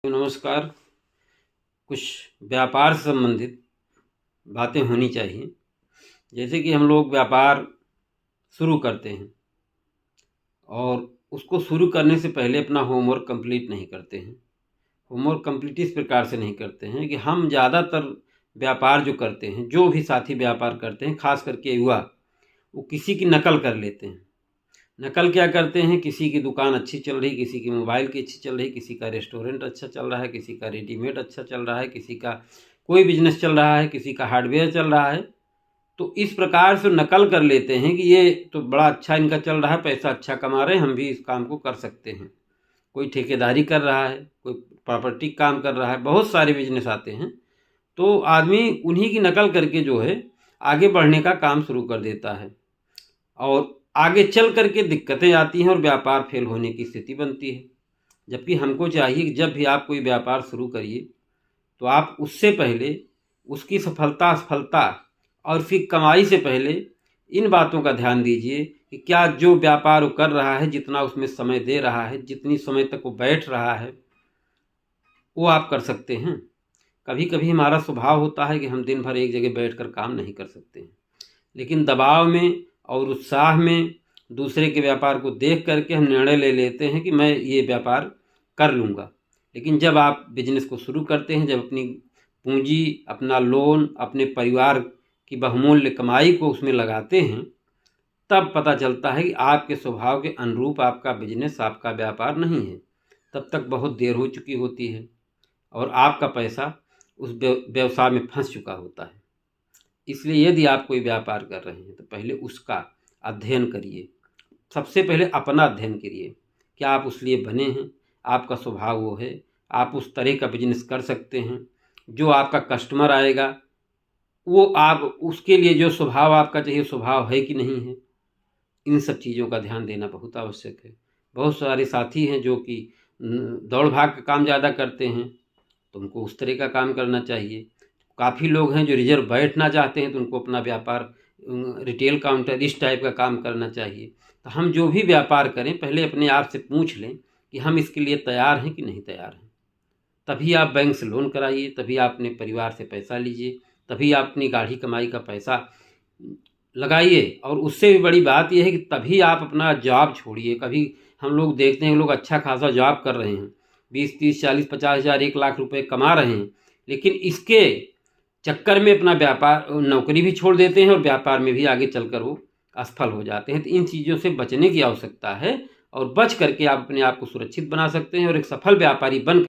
नमस्कार। कुछ व्यापार से संबंधित बातें होनी चाहिए। जैसे कि हम लोग व्यापार शुरू करते हैं और उसको शुरू करने से पहले अपना होमवर्क कंप्लीट नहीं करते हैं। होमवर्क कंप्लीट इस प्रकार से नहीं करते हैं कि हम ज़्यादातर व्यापार जो करते हैं, जो भी साथी व्यापार करते हैं, खास करके युवा, वो किसी की नकल कर लेते हैं। नकल क्या करते हैं, किसी की दुकान अच्छी चल रही, किसी की मोबाइल की अच्छी चल रही, किसी का रेस्टोरेंट अच्छा चल रहा है, किसी का रेडीमेड अच्छा चल रहा है, किसी का कोई बिजनेस चल रहा है, किसी का हार्डवेयर चल रहा है। तो इस प्रकार से नकल कर लेते हैं कि ये तो बड़ा अच्छा इनका चल रहा है, पैसा अच्छा कमा रहे हैं, हम भी इस काम को कर सकते हैं। कोई ठेकेदारी कर रहा है, कोई प्रॉपर्टी काम कर रहा है, बहुत सारे बिजनेस आते हैं। तो आदमी उन्हीं की नकल करके जो है आगे बढ़ने का काम शुरू कर देता है और आगे चल करके दिक्कतें आती हैं और व्यापार फेल होने की स्थिति बनती है। जबकि हमको चाहिए कि जब भी आप कोई व्यापार शुरू करिए तो आप उससे पहले उसकी सफलता असफलता और उसकी कमाई से पहले इन बातों का ध्यान दीजिए कि क्या जो व्यापार वो कर रहा है, जितना उसमें समय दे रहा है, जितनी समय तक वो बैठ रहा है, वो आप कर सकते हैं। कभी कभी हमारा स्वभाव होता है कि हम दिन भर एक जगह बैठकर काम नहीं कर सकते हैं, लेकिन दबाव में और उत्साह में दूसरे के व्यापार को देख करके हम निर्णय ले लेते हैं कि मैं ये व्यापार कर लूँगा। लेकिन जब आप बिजनेस को शुरू करते हैं, जब अपनी पूंजी, अपना लोन, अपने परिवार की बहुमूल्य कमाई को उसमें लगाते हैं, तब पता चलता है कि आपके स्वभाव के अनुरूप आपका बिजनेस, आपका व्यापार नहीं है। तब तक बहुत देर हो चुकी होती है और आपका पैसा उस व्यवसाय में फंस चुका होता है। इसलिए यदि आप कोई व्यापार कर रहे हैं तो पहले उसका अध्ययन करिए। सबसे पहले अपना अध्ययन करिए, क्या आप उस लिए बने हैं, आपका स्वभाव वो है, आप उस तरह का बिजनेस कर सकते हैं, जो आपका कस्टमर आएगा वो आप उसके लिए जो स्वभाव आपका चाहिए स्वभाव है कि नहीं है। इन सब चीज़ों का ध्यान देना बहुत आवश्यक है। बहुत सारे साथी हैं जो कि दौड़ भाग का काम ज़्यादा करते हैं, तो उनको उस तरह का काम करना चाहिए। काफ़ी लोग हैं जो रिजर्व बैठना चाहते हैं, तो उनको अपना व्यापार रिटेल काउंटर इस टाइप का काम करना चाहिए। तो हम जो भी व्यापार करें पहले अपने आप से पूछ लें कि हम इसके लिए तैयार हैं कि नहीं तैयार हैं। तभी आप बैंक से लोन कराइए, तभी आप अपने परिवार से पैसा लीजिए, तभी आप अपनी गाढ़ी कमाई का पैसा लगाइए। और उससे भी बड़ी बात यह है कि तभी आप अपना जॉब छोड़िए। कभी हम लोग देखते हैं लोग अच्छा खासा जॉब कर रहे हैं, 20, 30, 40, 50 हज़ार 1 लाख रुपए कमा रहे हैं, लेकिन इसके चक्कर में अपना व्यापार नौकरी भी छोड़ देते हैं और व्यापार में भी आगे चलकर वो असफल हो जाते हैं। तो इन चीज़ों से बचने की आवश्यकता है और बच करके आप अपने आप को सुरक्षित बना सकते हैं और एक सफल व्यापारी बन